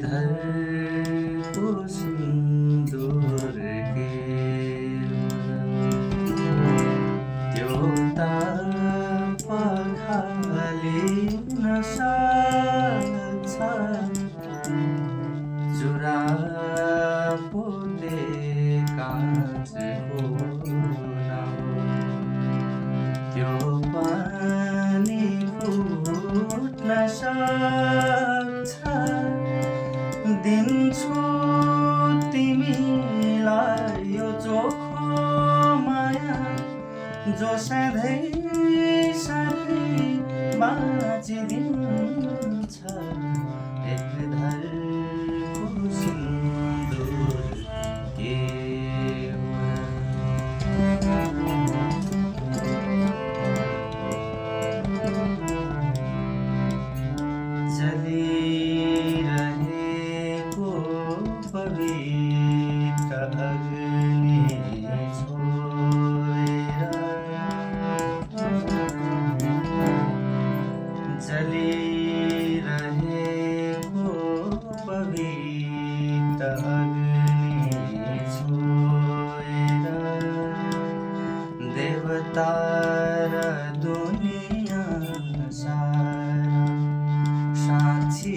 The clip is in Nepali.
धरको सिन्दुर त्यो ताप खालिन सक्छ चुरापोले काँचको त्यो पानी फुट्न सक्छ दिन्छु तिमीलाई यो चोखो माया जो सधैँ सधैँ बाँचिदिन्छ एक धरको सिन्दुर जलिरहेको पवित्र अग्नि छोएर जलिरहेको पवित्र अग्नि छोएर देवता र दुनिया सारा साक्षी